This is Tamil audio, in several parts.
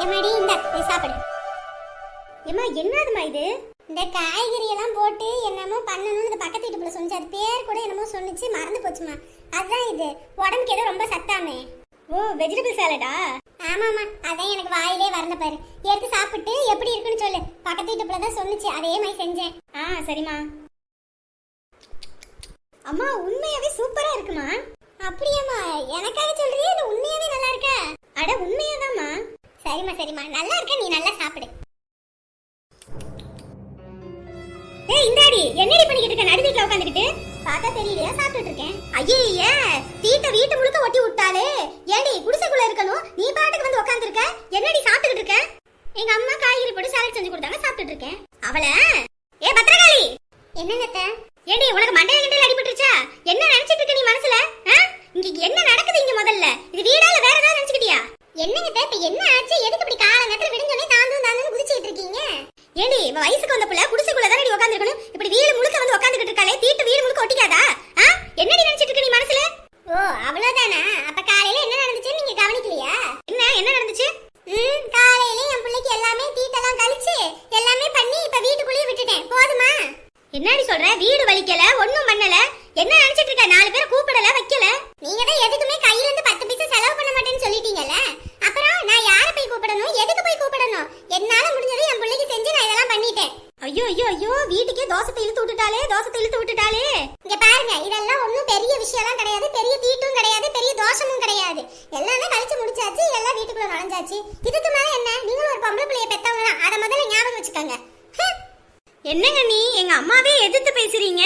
எம்மாடி இந்த சாப்பிடு. ஏம்மா என்னதுமா இது? இந்த காய்கறி எல்லாம் போட்டு என்னமோ பண்ணணும்னு இந்த பக்கத்து வீட்டுக்குள்ள சொன்னிச்சு. அது பேர் கூட என்னமோ சொன்னிச்சு, மறந்து போச்சுமா. அதான் இது உடம்புக்கு ஏதோ ரொம்ப சத்தாமே. ஓ, வெஜிடபிள் சாலடா? ஆமாமா, அதான் எனக்கு வாயிலே வரல பாரு. எடுத்து சாப்பிட்டு எப்படி இருக்குன்னு சொல்லு. பக்கத்து வீட்டுக்குள்ள தான் சொன்னிச்சு, அதே மாதிரி செஞ்சேன். சரிம்மா. அம்மா உண்மையாவே சூப்பரா இருக்குமா? அப்படியாம்மா? எனக்காக சொல்றியா இல்ல உண்மையாவே நல்லா இருக்கா? அட உண்மையாதாம்மா. சரிம்மா சரிம்மா, நல்லா இருக்க, நீ நல்லா சாப்பிடு. ஏய் இந்தாடி, என்னடி பண்ணிக்கிட்டு இருக்க? நடு வீட்ல உட்கார்ந்துக்கிட்டு பார்த்தா தெரியலையா? சாப்பிட்டுட்டு இருக்கேன். ஐயே, தீட்ட வீட்டு முழுக்க ஒட்டி விட்டாலே. ஏடி குடிசைக்குள்ள இருக்கணும், நீ பாட்டுக்கு வந்து உட்கார்ந்துருக்க. என்னடி சாப்பிட்டுக்கிட்டு இருக்க? எங்க அம்மா காய்கறி போட்டு சாலட் செஞ்சு கொடுத்தாங்க, சாப்பிட்டுட்டு இருக்கேன். அவள ஏ பத்திரகாளி. என்னங்கத்த? ஏடி உனக்கு மண்டையில கிண்டையில அடிபட்டுருச்சா? என்ன நினைச்சிட்டு இருக்க நீ மனசுல? இங்க என்ன நடக்குது இங்க? முதல்ல இது வீடால வேற ஏதாவது நினைச்சுக்கிட்டியா? என்னங்கத்த இப்ப என்ன ஆச்சு? எதுக்கு இப்படி காலங்கத்துல விடுஞ்சோனே தாந்து குதிச்சிட்டு இருக்கீங்க? ஏடி வயசுக்கு வந்த புள்ள குடிசைக்குள்ள தானே உட்கார்ந்துருக்கணும். இப்படி வீடு முழுக்க வந்து உட்கார்ந்துகிட்டு இருக்காளே, தீட்டு வீடு முழுக்க ஒட்டிக்காதா? என்னடி நினைச்சிட்டு இருக்க நீ மனசுல? ஓ அவ்வளவுதானா? அப்ப காலையில என்ன நடந்துச்சுன்னு நீங்க கவனிக்கலையா? என்ன நடந்துச்சு? காலையில என் பிள்ளைக்கு எல்லாமே தீட்டெல்லாம் கழிச்சு எல்லாமே பண்ணி இப்ப வீட்டுக்குள்ளேயே விட்டுட்டேன். போதுமா? என்னடி சொல்ற? வீடு வலிக்கல, ஒண்ணும் பண்ணல. என்ன நினைச்சிட்டு இருக்க? 4 பேரை கூப்பிடல, வைக்கல. நீங்க தான் எதுக்குமே கையில இருந்து 10 பைசா செலவு பண்ண மாட்டேன்னு சொல்லிட்டீங்கல்ல. அப்புறம் நான் யாரை போய் கூப்பிடணும்? எதுக்கு போய் கூப்பிடணும்? என்னால முடிஞ்சதை என் பிள்ளைக்கு செஞ்சு நான் இதெல்லாம் பண்ணிட்டேன். ஐயோ, வீட்டுக்கே தோசத்தை இழுத்து விட்டுட்டாலே. இங்க பாருங்க, இதெல்லாம் ஒண்ணும் பெரிய விஷயம்லாம் கிடையாது. பெரிய தீட்டும் கிடையாது, பெரிய தோஷமும் கிடையாது. எல்லாமே கழிச்சு முடிச்சாச்சு, எல்லாம் வீட்டுக்குள்ள நுழைஞ்சாச்சு. இதுக்கு மேல என்ன? நீங்களும் ஒரு பொம்பளை பிள்ளைய பெத்தவங்க தான், அதை முதல்ல ஞாபகம் வச்சுக்கோங்க. என்னங்க நீ எங்க அம்மாவே எதிர்த்து பேசுறீங்க?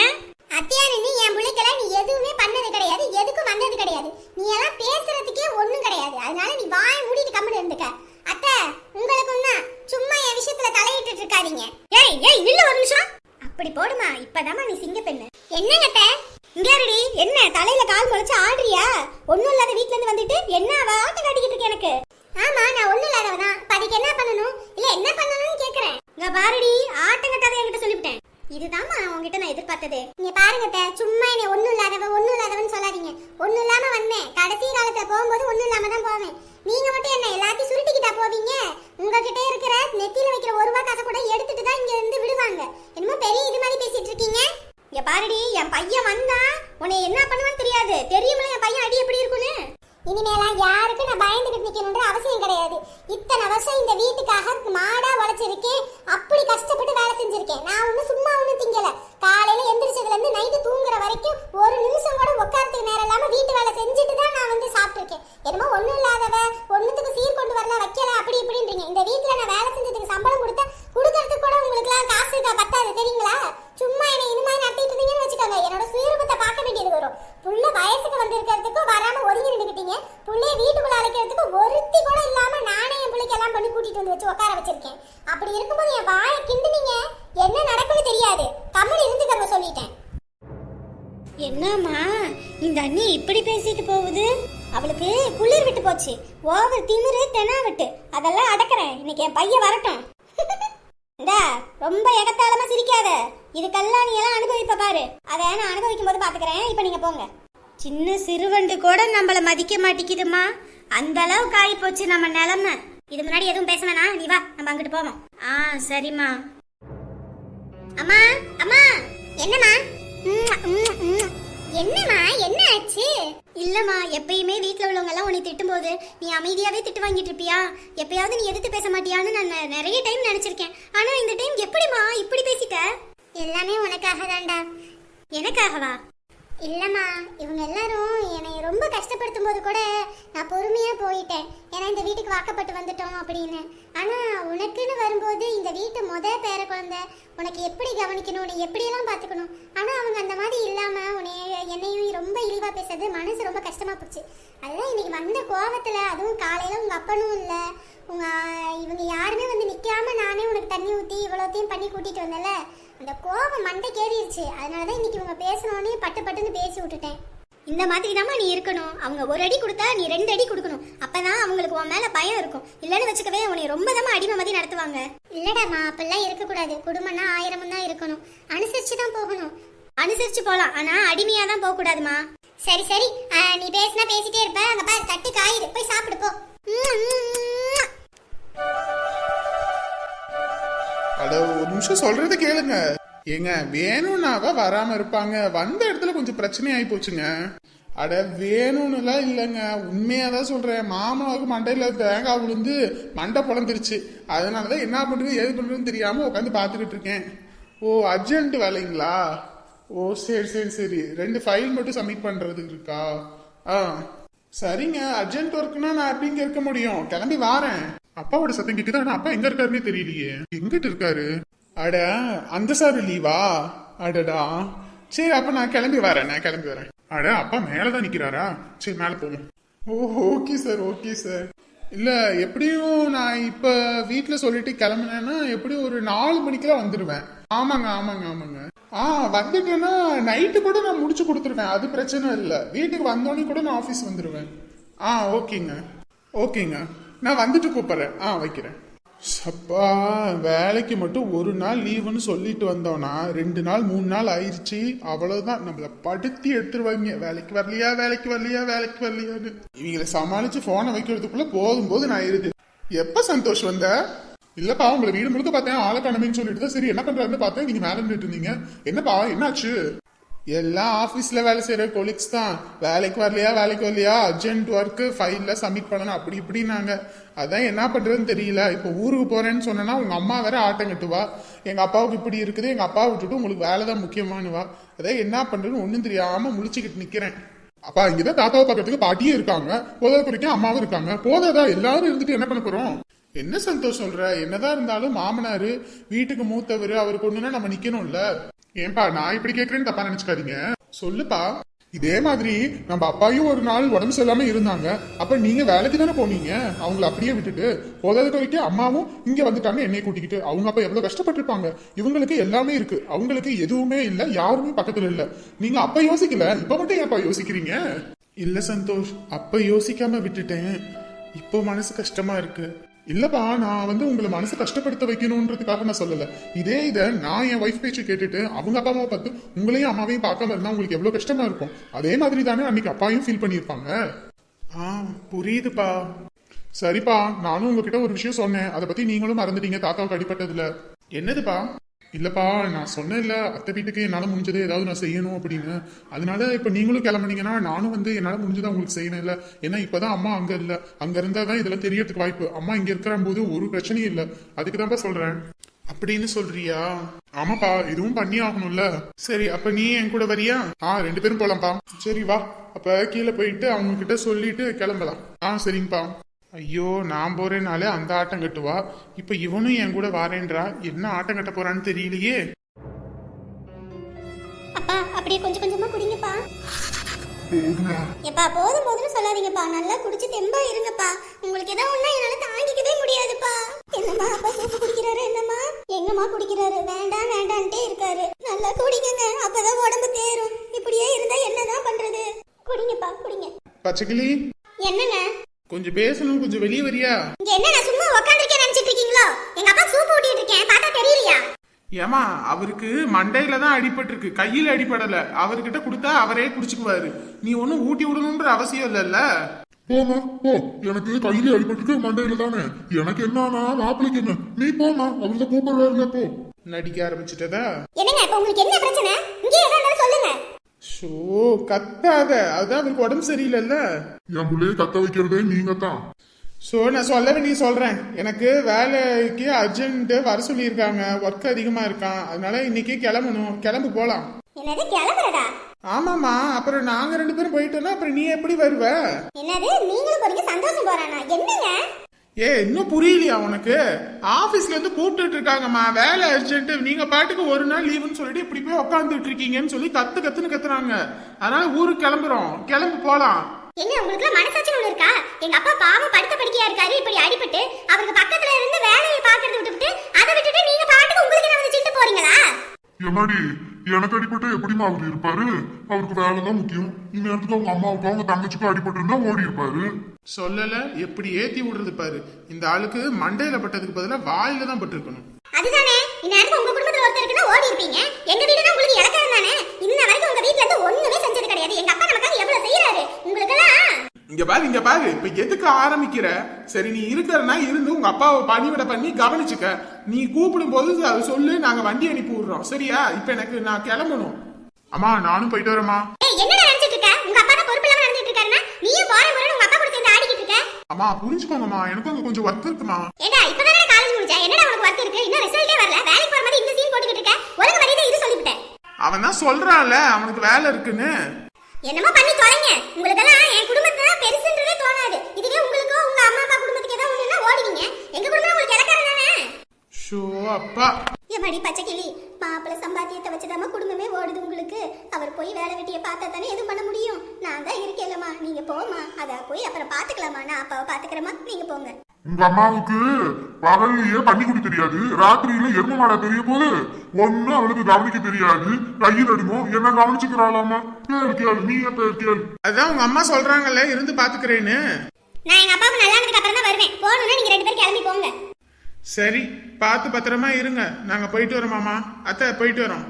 அத்தியானி, நீ என் பிள்ளைக்கெல்லாம் நீ எதுவுமே பண்ணது கிடையாது, எதுக்கும் வந்தது கிடையாது. நீ எல்லாம் பேசுறதுக்கே ஒண்ணும் கிடையாது. அதனால நீ வாய் மூடிட்டு கம்முன்னு இருந்துக்க. அத்தை, உங்களுக்கும் தான் சும்மா என் விஷயத்துல தலையிட்டு இருக்காதீங்க. ஏய் இல்ல ஒரு நிமிஷம். அப்படி போடுமா, இப்பதாமா நீ சிங்க பெண்ணு. என்னங்க அத்தை? இங்கடி என்ன தலையில கால் முளைச்சு ஆடுறியா? ஒண்ணும் இல்லாத வீட்ல இருந்து வந்துட்டு என்ன ஆட்டம் காட்டிக்கிட்டு இருக்க எனக்கு? ஆமா, நான் ஒண்ணும் இல்லாதவனா. அதுக்கு என்ன பண்ணணும்? இல்ல என்ன பண்ணணும்னு கேக்குறேன். இங்க பாருடி, ஆட்டம் கட்டாத என்கிட்ட சொல்லிவிட்டேன். இதுதாம்மா உங்ககிட்ட நான் எதிர்பார்த்தது. நீங்க பாருங்க, சும்மா என்ன ஒண்ணும் இல்லாதவன்னு சொல்லாதீங்க. ஒண்ணும் இல்லாம வந்தேன். கடைசி காலத்துல போகும்போது ஒண்ணும் இல்லாம தான் போவேன். நீங்க மட்டும் என்ன எல்லாத்தையும் சுருட்டிக்கிட்டா போவீங்க? உங்ககிட்ட இருக்கிற நெத்தியில வைக்கிற 1 ரூபாய் காசை கூட எடுத்துட்டு தான் இங்க இருந்து விடுவாங்க. என்னமோ பெரிய இது மாதிரி பேசிட்டு இருக்கீங்க. இங்க பாருடி, என் பையன் வந்தா உன்னை என்ன பண்ணுவான்னு தெரியாது. தெரியுமில்ல என் பையன் அடி எப்படி இருக்குன்னு. இனிமேலாம் யாருக்கு நான் பயந்துகிட்டு நிக்கணும்ன்ற அவசியம் கிடையாது. இத்தனை வருஷம் இந்த வீட்டுக்காக மாடா உழைச்சிருக்கேன், அப்படி கஷ்டப்பட்டு வேலை செஞ்சிருக்கேன். நான் ஒன்னும் சும்மா ஒன்னும் திங்கல. காலையில எந்திரிச்சதுல இருந்து நைட்டு தூங்குற வரைக்கும் ஒரு நிமிஷம் கூட உட்காரத்துக்கு நேரம் இல்லாம வீட்டு வேலை செஞ்சுட்டு தான் நான் வந்து சாப்பிட்டுருக்கேன். என்னமோ ஒண்ணும் இல்லாதவ, ஒண்ணுத்துக்கு சீர் கொண்டு வரல, வைக்கல, அப்படி இப்படின்றீங்க. இந்த வீட்டுல நான் வேலை செஞ்சதுக்கு சம்பளம் கொடுக்கறதுக்கு கூட உங்களுக்கு எல்லாம் காசு பத்தாது, தெரியுங்களா? சும்மா என்ன இது மாதிரி நடத்திட்டு இருந்தீங்கன்னு வச்சுக்கோங்க, என்னோட சுயரூபத்தை பார்க்க வேண்டியது வரும். புள்ள வயசுக்கு வந்திருக்கிறதுக்கும் வராம ஒதுங்கி நின்றுக்கிட்டீங்க. புள்ளைய வீட்டுக்குள்ள அழைக்கிறதுக்கு ஒருத்தி கூட இல்லாம நானே என் பிள்ளைக்கு எல்லாம் பண்ணி கூட்டிட்டு வந்து வச்சு உட்கார வச்சிருக்கேன். அப்படி இருக்கும்போது என் வாயை கிண்டுனீங்க, என்ன நடக்குன்னு தெரியாது. கம்மல் இருந்துக்கிறவ சொல்லிட்டேன். என்னம்மா இந்த அண்ணி இப்படி பேசிட்டு போகுது? அவளுக்கு குளிர் விட்டு போச்சு. ஓவர் திமிரு தெனாவட்டு, அதெல்லாம் அடக்குறேன். இன்னைக்கு என் பையன் வரட்டும். ரொம்ப எகத்தாளமா சிரிக்காத. இதுக்கெல்லாம் நீ எல்லாம் அனுபவிப்ப பாரு. அதை நான் அனுபவிக்கும் போது பாத்துக்கிறேன். இப்ப நீங்க போங்க. சின்ன சிறுவண்டு கூட நம்மள மதிக்க மாட்டேங்குதுமா. அந்த அளவுக்கு ஆகி போச்சு நம்ம நிலைமை. இது முன்னாடி எதுவும் பேசணும்னா நீ வா, நம்ம அங்கிட்டு போவோம். சரிம்மா. அம்மா அம்மா. என்னம்மா? என்னம்மா என்ன ஆச்சு? இல்லம்மா, எப்பயுமே வீட்டுல உள்ளவங்க எல்லாம் உன்னை திட்டும் போது நீ அமைதியாவே திட்டு வாங்கிட்டு இருப்பியா? எப்பயாவது நீ எதிர்த்து பேச மாட்டியான்னு நான் நிறைய டைம் நினைச்சிருக்கேன். ஆனா இந்த டைம் எப்படிமா இப்படி பேசிட்ட? எல்லாமே உனக்காக தான்டா. எனக்காகவா? இல்லம்மா, இவங்க எல்லாரும் என்னை ரொம்ப கஷ்டப்படுத்தும் போது கூட நான் பொறுமையா போயிட்டேன். ஏன்னா இந்த வீட்டுக்கு வாக்கப்பட்டு வந்துட்டோம் அப்படின்னு. ஆனா உனக்குன்னு வரும்போது இந்த வீட்டு பேர குழந்தை, உனக்கு எப்படி கவனிக்கணும், நீ எப்படியெல்லாம் பார்த்துக்கணும். ஆனா அவங்க அந்த மாதிரி இல்லாம என்னையும் ரொம்ப இழிவா பேசுறது மனசு ரொம்ப கஷ்டமா போச்சு. அதுதான் இன்னைக்கு வந்த கோவத்துல, அதுவும் காலையில உங்க அப்பனும் இல்ல, இவங்க யாருமே வந்து நிக்காம நானே உனக்கு தண்ணி ஊத்தி இவ்வளோத்தையும் பண்ணி கூட்டிட்டு வந்தல, அந்த கோவம் மண்டை கேறிடுச்சு. அதனாலதான் இன்னைக்கு இவங்க பேசணும்னே பட்டுன்னு பேசி விட்டுட்டேன். இந்த மாதிரி தாம்மா நீ இருக்கணும். அவங்க 1 அடி கொடுத்தா நீ 2 அடி கொடுக்கணும். அப்பதான் அவங்களுக்கு உன் மேல பயம் இருக்கும். இல்லன்னு வச்சுக்கவே உன்னை ரொம்ப தாம்மா அடிமை மாதிரி நடத்துவாங்க. இல்லடாமா, அப்பெல்லாம் இருக்கக்கூடாது. குடும்பம்னா 1000 தான் இருக்கணும். அனுசரிச்சு தான் போகணும். அனுசரிச்சு போலாம், ஆனா அடிமையா தான் போக கூடாதுமா. சரி நீ பேசினா பேசிட்டே இருப்ப. அங்க பாரு, தட்டு காயுது, போய் சாப்பிடு போ. அட ஒரு நிமிஷம் சொல்றது கேளுங்க. ஏங்க வேணும்னாவா வராம இருப்பாங்க, வந்த இடத்துல கொஞ்சம் பிரச்சனை ஆகி போச்சுங்க. அட வேணும்னுலாம் இல்லைங்க, உண்மையாதான் சொல்றேன். மாமாவுக்கு மண்டையில தேங்காய் விழுந்து மண்டை பொழந்துருச்சு. அதனாலதான் என்ன பண்றது ஏது பண்றதுன்னு தெரியாம உட்காந்து பாத்துக்கிட்டு இருக்கேன். ஓ அர்ஜென்ட் வேலைங்களா? ஓ சரி சரி சரி, 2 ஃபைல் மட்டும் சப்மிட் பண்றதுக்கு இருக்கா? ஆ சரிங்க, அர்ஜென்ட் ஒர்க்னா நான் அப்படிங்க இருக்க முடியும், கிளம்பி வாரேன். அப்பாவோட சத்தம் கிட்டதான், ஆனா அப்பா எங்க இருக்காருன்னே தெரியலையே. எங்கிட்டு இருக்காரு? அட அந்த சார் லீவா? அடடா, சரி அப்ப நான் கிளம்பி வரேன். அட அப்பா மேலதான் நிக்கிறாரா? சரி மேல போவோம். ஓ ஓகே சார் ஓகே சார். இல்ல எப்படியும் நான் இப்ப வீட்டுல சொல்லிட்டு கிளம்புனேன்னா எப்படியும் ஒரு 4 மணிக்கெல்லாம் வந்துடுவேன். ஆமாங்க. வந்துட்டேன்னா நைட்டு கூட நான் முடிச்சு கொடுத்துருவேன், அது பிரச்சனை இல்ல. வீட்டுக்கு வந்தோடனே கூட நான் ஆபீஸ் வந்துடுவேன். ஓகேங்க நான் வந்துட்டு கூப்பிடுறேன். வைக்கிறேன். சப்பா, வேலைக்கு மட்டும் ஒரு நாள் லீவுன்னு சொல்லிட்டு வந்தோம்னா 2 நாள் 3 நாள் ஆயிடுச்சு. அவ்வளவுதான், நம்மள படுத்தி எடுத்துருவாங்க. வேலைக்கு வரலையான்னு இவங்களை சமாளிச்சு போனை வைக்கிறதுக்குள்ள போதும் ஆயிருது. எப்ப சந்தோஷ் வந்த? இல்லப்பா, உங்களை வீடு முழுக்க பார்த்தேன், ஆளை காணமேன்னு சொல்லிட்டு தான் சரி என்ன பண்றாருன்னு பார்த்தேன். நீங்க மேல நின்றுட்டு இருந்தீங்க. என்னப்பா என்னாச்சு? எல்லாம் ஆபீஸ்ல வேலை செய்யற கொலீக்ஸ் தான். வேலைக்கு வரலையா, அர்ஜென்ட் ஒர்க், ஃபைல்ல சப்மிட் பண்ணணும் அப்படி இப்படின்னாங்க. அதான் என்ன பண்றதுன்னு தெரியல. இப்போ ஊருக்கு போறேன்னு சொன்னா உங்க அம்மா வேற ஆட்டம் கட்டுவா. எங்க அப்பாவுக்கு இப்படி இருக்குது, எங்க அப்பா விட்டுட்டு உங்களுக்கு வேலை தான் முக்கியமானுவா. அதான் என்ன பண்றதுன்னு ஒன்னும் தெரியாம முழிச்சுக்கிட்டு நிக்கிறேன். அப்பா இங்கதான் தாத்தாவை பக்கத்துக்கு பாட்டியும் இருக்காங்க, போதாத குறிக்கும் அம்மாவும் இருக்காங்க. போதாதா எல்லாரும் இருந்துட்டு என்ன பண்ண போறோம்? என்ன சந்தோஷம் சொல்ற? என்னதான் இருந்தாலும் மாமனாரு, வீட்டுக்கு மூத்தவர், அவருக்கு ஒண்ணுன்னா நம்ம நிக்கணும்ல. ஏன்பா நான் இப்படி கேக்குறேன்னு தப்பா நினைச்சுக்காதீங்க. சொல்லுப்பா. இதே மாதிரி நம்ம அப்பாயும் ஒரு நாள் உடம்பு சரியில்லாம இருந்தாங்க. அப்ப நீங்க வேலைக்கு தானே போனீங்க, அவங்கள அப்படியே விட்டுட்டு. போதாத வரைக்கும் அம்மாவும் இங்க வந்துட்டாங்க என்னை கூட்டிக்கிட்டு. அவங்க அப்ப எவ்வளவு கஷ்டப்பட்டிருப்பாங்க. இவங்களுக்கு எல்லாமே இருக்கு, அவங்களுக்கு எதுவுமே இல்ல, யாருமே பக்கத்துல இல்ல. நீங்க அப்ப யோசிக்கல, இப்ப மட்டும் ஏப்பா யோசிக்கிறீங்க? இல்ல சந்தோஷ், அப்ப யோசிக்காம விட்டுட்டேன். இப்போ மனசு கஷ்டமா இருக்கு. இல்லப்பா, நான் உங்களை மனசு கஷ்டப்படுத்த வைக்கணும்ன்றதுக்காக நான் சொல்லல. இதை நான் என் ஒய்ஃப் பேச்சு கேட்டுட்டு அவங்க அப்பா அம்மாவை பார்த்து உங்களையும் அம்மாவையும் பார்க்காம இருந்தா உங்களுக்கு எவ்வளவு கஷ்டமா இருக்கும். அதே மாதிரி தானே அன்னைக்கு அப்பாயும் ஃபீல் பண்ணியிருப்பாங்க. புரியுதுப்பா. சரிப்பா, நானும் உங்ககிட்ட ஒரு விஷயம் சொன்னேன், அதை பத்தி நீங்களும் மறந்துட்டீங்க தாத்தாவுக்கு அடிப்பட்டதுல. என்னதுப்பா? இல்லப்பா, நான் சொன்னேன்ல அத்தை வீட்டுக்கு என்னால முடிஞ்சதே ஏதாவது நான் செய்யணும் அப்படின்னு. அதனால இப்ப நீங்களும் கிளம்புனீங்கன்னா நானும் என்னால முடிஞ்சதை உங்களுக்கு செய்யணும் இல்ல. ஏன்னா இப்பதான் அம்மா அங்க இல்ல, அங்க இருந்தாதான் இதெல்லாம் தெரியறதுக்கு வாய்ப்பு. அம்மா இங்க இருக்கிற போது ஒரு பிரச்சனையும் இல்ல, அதுக்குதான்ப்பா சொல்றேன். அப்படின்னு சொல்றியா? ஆமாப்பா, இதுவும் பண்ணி ஆகணும்ல. சரி அப்ப நீ என் கூட வரியா? 2 பேரும் போலாம்ப்பா. சரி வா, அப்ப கீழே போயிட்டு அவங்க கிட்ட சொல்லிட்டு கிளம்பலாம். சரிங்கப்பா. ஐயோ, நான் போறேனாலே அந்த ஆட்டம் கட்டுவா, இப்ப இவனும் என் கூட வாரேன்றா. என்ன ஆட்டம் கட்ட போறான்னு தெரியலையே. அப்பா அப்படியே கொஞ்சம் கொஞ்சமா குடிங்கப்பா. எப்பா போதும்னு சொல்லாதீங்கப்பா, நல்லா குடிச்சு தெம்பா இருங்கப்பா. உங்களுக்கு ஏதாவது ஒண்ணா என்னால தாங்கிக்கவே முடியாதுப்பா. என்னம்மா அப்பா சூப்பு குடிக்கிறாரு? என்னம்மா எங்கம்மா குடிக்கிறாரு? வேண்டான்ட்டே இருக்காரு. நல்லா குடிங்க, அப்பதான் உடம்பு தேரும். இப்படியே இருந்தா என்னதான் பண்றது? குடிங்கப்பா குடிங்க. பச்சைக்கிளி, என்னங்க? கொஞ்சம் பேசணும், கொஞ்சம் வெளியே வரியா? இங்க என்ன நான் சும்மா உட்கார்ந்திருக்கேன் நினைச்சிட்டு இருக்கீங்களோ? எங்க அப்பா சூப்பு ஊட்டிட்டு இருக்கேன், பார்த்தா தெரியலையா? ஏமா, அவருக்கு மண்டையில தான் அடிபட்டு இருக்கு, கையில அடிபடல. அவர்கிட்ட கொடுத்தா அவரே குடிச்சுக்குவாரு. நீ ஒன்னும் ஊட்டி விடணும்ன்ற அவசியம் இல்லல்ல. போமா போ, எனக்கு கையில அடிபட்டு மண்டையில தானே, எனக்கு என்னன்னா மாப்பிளைக்கு என்ன, நீ போமா, அவர்த கூப்பிடுறாருல போ. நடிக்க ஆரம்பிச்சிட்டதா? என்னங்க இப்ப உங்களுக்கு என்ன பிரச்சனை? இங்க ஏதாவது சொல்லுங்க. ஷோ கத்தாத, அதான் அவருக்கு உடம்பு சரியில்லைல்ல. என் பிள்ளைய கத்த வைக்கிறதே நீங்க தான். நான் சொல்றேன். எனக்கு வேலைக்கு அர்ஜென்ட் வர சொல்லியிருக்காங்க, ஒர்க் அதிகமா இருக்கான். அதனால இன்னைக்கு கிளம்பு போலாம். என்னது கிளம்புறதா? ஆமாமா, அப்புறம் நாங்க 2 பேரும் போயிட்டோம்னா அப்புறம் நீ எப்படி வருவ? என்னது நீங்களும் போறீங்க, சந்தோஷம் போறானா? என்னங்க இன்னும் புரியலையா உனக்கு? ஆபீஸ்ல இருந்து கூப்பிட்டு இருக்காங்கம்மா, வேலை அர்ஜென்ட், நீங்க பாட்டுக்கு ஒரு நாள் லீவுன்னு சொல்லிட்டு இப்படி போய் உட்காந்துட்டு இருக்கீங்கன்னு சொல்லி கத்துன்னு கத்துறாங்க. அதனால ஊருக்கு கிளம்பு போலாம். என்ன உங்களுக்கு மனசாட்சி ஒண்ணு இருக்கா? எங்க அப்பா பாவம் படுத்த படுக்கையா இருக்காரு, இப்படி அடிபட்டு அவருக்கு பக்கத்துல இருந்து வேலையை பாக்குறது விட்டுட்டு அதை விட்டுட்டு நீங்க பாட்டுக்கு உங்களுக்கு என்ன வந்து சிட்டு போறீங்களா? எம்மாடி, எனக்கு அடிபட்டு எப்படிமா அவர் இருப்பாரு? அவருக்கு வேலைதான் முக்கியம். இந்நேரத்துக்கு அவங்க அம்மாவுக்கு அவங்க தங்கச்சிக்கும் அடிபட்டு இருந்தா ஓடி இருப்பாரு. சொல்லல, எப்படி ஏத்தி விடுறது பாரு. இந்த ஆளுக்கு மண்டையில பட்டதுக்கு பதிலா வாயில தான் பட்டிருக்கணும். அதுதானே, இந்நேரத்துக்கு உங்க குடும்பத்துல ஒருத்தர் இருக்குன்னா ஓடி இருப்பீங்க. எங்க வீடுனா உங்களுக்கு இலக்கம் தானே. இன்ன வரைக்கும் உங்க வீட்ல இருந்து ஒண்ணுமே செஞ்சது கிடையாது. எங்க அப்பா நமக்காக எவ்வளவு செய்யறாரு உங்களுக்கெல்லாம். இங்க பாரு இப்ப எதுக்கு ஆரம்பிக்கிற? சரி நீ இருக்கிறனா இருந்து உங்க அப்பாவை பணிவிட பண்ணி கவனிச்சுக்க. நீ கூப்பிடும் போது அதை சொல்லு, நாங்க வண்டி அனுப்பி விடுறோம். சரியா? இப்ப நான் கிளம்பணும். அம்மா நானும் போயிட்டு வரேம்மா. என்னடா நினைச்சிட்டு இருக்க? உங்க அப்பா தான் பொறுப்பு இல்லாம நடந்துட்டு இருக்காருன்னா நீயும் போற முறை உங்க அப்பா கூட சேர்ந்து ஆடிக்கிட்டு இருக்க. அம்மா புரிஞ்சுக்கோங்கம்மா, எனக்கு அங்க கொஞ்சம் ஒர்க் இருக்குமா. ஏடா இப்பதானே காலேஜ் முடிச்சா, என்னடா உனக்கு ஒர்க் இருக்கு? இன்னும் ரிசல்ட்டே வரல, வேலைக்கு போற மாதிரி இந்த சீன் போட்டுக்கிட்டு இருக்க. ஒழுங்கு மரியாதை இரு சொல்லிவிட்டேன். அவன் தான் சொல்றான்ல அவனுக்கு வேலை இருக்குன்னு. என்னமோ பண்ணி தொலைங்க. உங்களுக்கெல்லாம் என் குடும்பத்தை பெருசுன்றதே தோணாது. இதுவே உங்களுக்கோ உங்க அம்மா அப்பா குடும்பத்துக்கு ஏதாவது ஒண்ணுன்னா ஓடுவீங்க. எங்க குடும்பம் உங்களுக்கு இலக்காரம் தானே. ஷோ அப்பா எம்மாடி பச்சை கிளி, மாப்பிள்ளை சம்பாத்தியத்தை வச்சுதாம்மா குடும்பமே ஓடுது உங்களுக்கு. அவர் போய் வேலை வெட்டியை பார்த்தா தானே எதுவும் பண்ண முடியும். நான் தான் இருக்கேன்லம்மா, நீங்க போமா. அத போய் அப்புறம் பாத்துக்கலாமா, நான் அப்பாவை பாத்துக்கிறேம்மா, நீங்க போங்க. உங்க அம்மாவுக்கு பகலையே பண்ணி கொடுக்க தெரியாது, ராத்திரியில எரும மாடா தெரிய போது ஒண்ணு அவளுக்கு கவனிக்க தெரியாது. கையில் அடிமோ என்ன கவனிச்சுக்கிறாளாமா? பேர் நீ பேர் அதான் உங்க அம்மா சொல்றாங்கல்ல இருந்து பாத்துக்கிறேன்னு. நான் எங்க அப்பாவுக்கு நல்லா இருந்ததுக்கு அப்புறம் தான் வருவேன். போகணும்னா நீங்க 2 பேரும் கிளம்பி போங்க. சரி பார்த்து பத்திரமா இருங்க. நாங்க போயிட்டு வரோம் மாமா. அத்தை போயிட்டு வரோம்.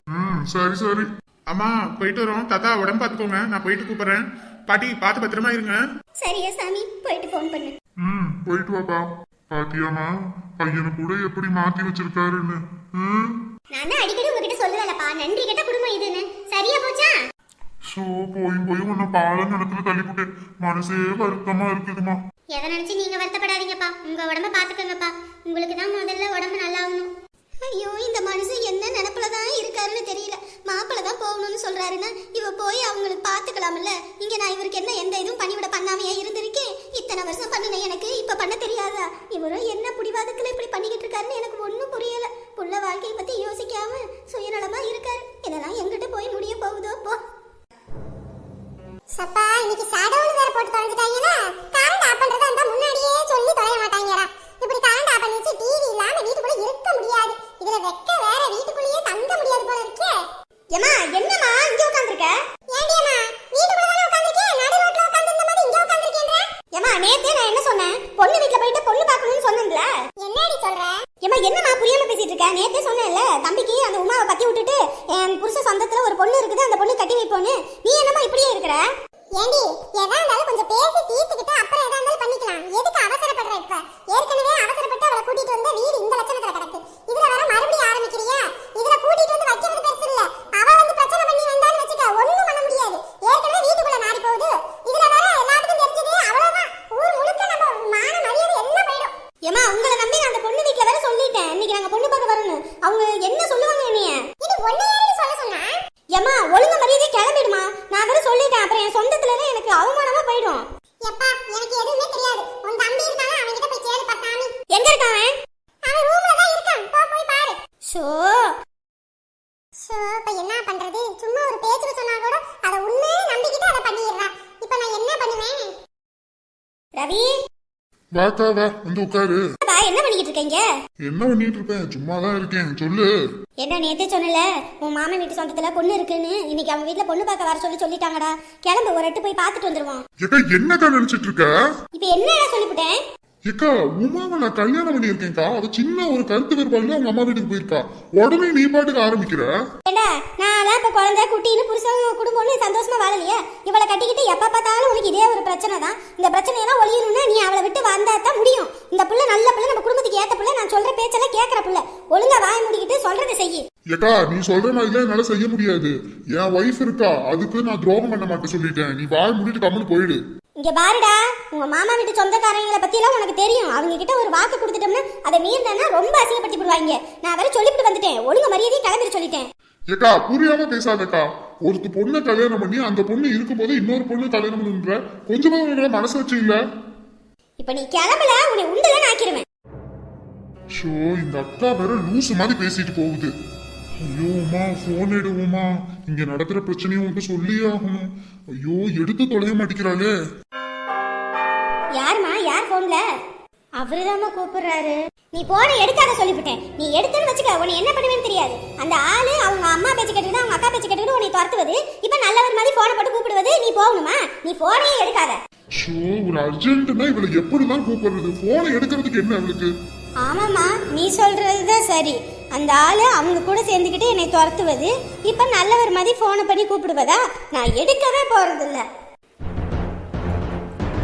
சரி சரி அம்மா போயிட்டு வரோம். தாத்தா உடம்பு பாத்துக்கோங்க, நான் போயிட்டு கூப்பிடுறேன். பாட்டி பார்த்து பத்திரமா இருங்க. சரியா சாமி, போயிட்டு போன் பண்ணு. போயிட்டு வாப்பா. பாத்தியாமா பையனை கூட எப்படி மாத்தி வச்சிருக்காருன்னு. நான் தான் அடிக்கடி உங்ககிட்ட சொல்லுவேன்லப்பா, நன்றி கெட்ட குடும்பம் இதுன்னு. சரியா போச்சா? சோ போய் உன்னை பால நிலத்துல தள்ளிவிட்டு மனசே வருத்தமா இருக்குதுமா. எதை நினைச்சு நீங்க வருத்தப்படாதீங்கப்பா, உங்க உடம்ப பாத்துக்கங்கப்பா. உங்களுக்கு தான் முதல்ல உடம்பு நல்லா ஆகணும். ஐயோ இந்த மனுஷன் என்ன நினைப்புலதான் இருக்காருன்னு தெரியல. மாப்பிள்ள தான் போகணும்னு சொல்றாருன்னா இவ போய் அவங்களுக்கு பாத்துக்கலாம்ல. இங்க நான் இவருக்கு என்ன எந்த இதுவும் பண்ணிவிட பண்ணாமையா இருந்திருக்கேன். இத்தனை வருஷம் பண்ணின எனக்கு இப்ப பண்ண தெரியாதா? இவரும் என்ன புடிவாதத்துல இப்படி பண்ணிக்கிட்டு இருக்காருன்னு எனக்கு ஒண்ணும் புரியல. புள்ள வாழ்க்கையை பத்தி யோசிக்காம சுயநலமா இருக்காரு. இதெல்லாம் எங்கிட்ட போய் முடிய போகுதோ போ. சப்பா இன்னைக்கு ஷடவுன் வேற போட்டு தொலைஞ்சிட்டாங்கனா, கரண்ட் ஆஃப் பண்றதா இருந்தா முன்னாடியே சொல்லி தொலைய மாட்டாங்கடா. இப்படி கரண்ட் ஆஃப் பண்ணிச்சு டிவி இல்லாம வீட்டுக்குள்ள இருக்க முடியாது. இதுல வெக்க வேற வீட்டுக்குள்ளேயே தங்க முடியாது போல இருக்கே. ஏமா என்னமா இங்க உட்கார்ந்திருக்க? ஏண்டியம்மா வீட்டுக்குள்ள தான உட்கார்ந்திருக்கே, நடு ரோட்ல உட்கார்ந்திருந்த மாதிரி இங்க உட்கார்ந்திருக்கேன்ற? ஏமா நேத்தே நான் என்ன சொன்னேன்? பொண்ணு வீட்ல போயிட்டு பொண்ணு பார்க்கணும்னு சொன்னேன்ல. என்னடி சொல்ற? ஏமா என்னமா புரியாம பேசிட்டு இருக்க? நேத்தே சொன்னேன்ல தம்பிக்கு அந்த உமாவை பத்தி விட்டுட்டு என் புருஷ சொந்தத்துல ஒரு பொண்ணு இருக்குது, அந்த பொண்ணு கட்டி வைப்போன்னு. நீ என்னமா இப்படியே இருக்கற? ஏண்டி எதா இருந்தாலும் கொஞ்சம் பேசி தீர்த்துக்கிட்டு அப்புறம் எதா இருந்தாலும் பண்ணிக்கலாம். எதுக்கு அவசரப்படுற? இப்ப ஏற்கனவே அவசரப்பட்டு அவளை கூட்டிட்டு வந்த வீடு இந்த லட்சணத்துல கிடக்கு. இதுல வர மறுபடியும் ஆரம்பிக்கிறியா? இதுல கூட்டிட்டு வந்து வைக்கிறது பெருசு இல்ல. அவ வந்து பிரச்சனை பண்ணி வந்தான்னு வச்சுக்க, ஒண்ணும் பண்ண முடியாது. ஏற்கனவே வீட்டுக்குள்ள நாடி போகுது. இதுல வர எல்லாத்துக்கும் தெரிஞ்சது அவ்வளவுதான். ஊர் முழுக்க நம்ம மான மரியாதை எல்லாம் போயிடும். ஏமா உங்களை நம்பி நான் அந்த பொண்ணு வீட்ல வேற சொல்லிட்டேன், இன்னைக்கு நாங்க பொண்ணு பார்க்க வரணும். அவங்க என்ன சொல்லுவாங்க என்னைய? இது ஒண்ணே சொல்ல சொன்னா? ஏமா ஒழுங்க மரியாதையை கிளம்பிடுமா. நான் வேற சொல்லிட்டேன், அப்புறம் என் சொந்தத்துலவே எனக்கு அவமானமா போயிடும். எப்பா எனக்கு எதுவுமே தெரியாது. உன் தம்பி இருக்கானே, அவன் கிட்ட போய் கேளு பசாமி. எங்க இருக்கான் அவன்? அவன் ரூம்ல தான் இருக்கான், போய் பாரு. சோ இப்ப என்ன பண்றது? சும்மா ஒரு பேச்சுக்கு சொன்னா கூட அத உண்மையே நம்பிக்கிட்டு அத பண்ணிடுறா. இப்ப நான் என்ன பண்ணுவேன்? ரவி வாக்கா வா வந்து உட்காரு. என்ன பண்ணிட்டு இருக்கீங்க? என்ன பண்ணிட்டு இருப்பேன்? சும்மாதான் இருக்கேன். சொல்லு. என்ன நேத்தே சொன்னல உன் மாமன் வீட்டு சொந்தத்துல பொண்ணு இருக்குன்னு. இன்னைக்கு அவங்க வீட்ல பொண்ணு பார்க்க வர சொல்லிட்டாங்கடா. கிளம்பு, ஒரு எட்டு போய் பார்த்துட்டு வந்துருவோம். ஏக்கா என்னக்கா நினைச்சிட்டு இருக்க? இப்ப என்ன சொல்லிவிட்டேன்? ஏக்கா உமாவை நான் கல்யாணம் பண்ணியிருக்கேன்க்கா. அவ சின்ன ஒரு கருத்து வேறுபாடுல அவங்க அம்மா வீட்டுக்கு போயிருக்கா. உடனே நீ பாட்டுக்கு ஆரம்பிக்கிற. ஏண்டா நான் இப்ப குழந்தை குட்டின்னு புருஷன் குடும்பம்னு சந்தோஷமா வாழலையா? இவளை கட்டிக்கிட்டு எப்ப பார்த்தாலும் உனக்கு இதே ஒரு பிரச்சனை தான். இந்த பிரச்சனையெல்லாம் ஒழியணும்னா நீ அவளை விட்டு வந்தா தான் முடியும். இந்த புள்ள நல்ல புள்ள, நம்ம குடும்பத்துக்கு ஏத்த புள்ள, நான் சொல்ற பேச்செல்லாம் கேட்கற புள்ள. ஒழுங்கா வாய் முடிக்கிட்டு சொல்றதை செய்யு. ஏக்கா நீ சொல்ற மாதிரிலாம் என்னால செய்ய முடியாது. என் வைஃப் இருக்கா, அதுக்கு நான் துரோகம் பண்ண மாட்டேன் சொல்லிட்டேன். நீ வாய் முடிட்டு கம்முன்னு போயிடு. இங்க பாருடா, உங்க மாமா வீட்டு சொந்தக்காரங்களை பத்தி எல்லாம் உனக்கு தெரியும். அவங்க கிட்ட ஒரு வாக்கு கொடுத்துட்டோம்னா அதை மீறினா ரொம்ப அசிங்கப்படுத்தி விடுவாங்க. நான் வேற சொல்லிட்டு வந்துட்டேன், ஒழுங்கு மரியாதையை கிளம்பிட்டு சொல்லிட்டேன். ஏக்கா புரியாம பேசாதக்கா. ஒரு பொண்ணை கல்யாணம் பண்ணி அந்த பொண்ணு இருக்கும்போது இன்னொரு பொண்ணு கல்யாணம் பண்ணுன்ற கொஞ்சமா உங்களை மனசு வச்சு இல்ல. இப்ப நீ கிளம்பல, உன்னை உண்டுல ஆக்கிடுவேன். ஷோ இந்த அக்கா வேற லூசு மாதிரி பேசிட்டு போகுது. ஐயோ உமா போன் எடுவோமா, இங்க நடக்கிற பிரச்சனையும் உன்கிட்ட சொல்லியே ஆகணும். ஐயோ எடுத்து தொலைய மாட்டேங்கிறாளே. யாருமா? யார் போன்ல? அவருதாம்மா கூப்பிடுறாரு. நீ போன எடுக்காத சொல்லிவிட்டேன். நீ எடுத்துன்னு வச்சுக்க, உன்னை என்ன பண்ணுவேன்னு தெரியாது. அந்த ஆளு அவங்க அம்மா பேச்சு கேட்டுக்கிட்டு அவங்க அக்கா பேச்சு கேட்டுக்கிட்டு உன்னை துரத்துவது. இப்ப நல்லவர் மாதிரி போனை போட்டு கூப்பிடுவது. நீ போகணுமா? நீ போனே எடுக்காத. ஷோ ஒரு அர்ஜென்ட்னா இவளை எப்படிதான் கூப்பிடுறது? போனை எடுக்கிறதுக்கு என்ன அவளுக்கு? ஆமாம்மா நீ சொல்றதுதான் சரி. அந்த ஆளு அவங்க கூட சேர்ந்துக்கிட்டு என்னை துரத்துவது. இப்ப நல்லவர் மாதிரி போனை பண்ணி கூப்பிடுவதா? நான் எடுக்கவே போறது இல்ல.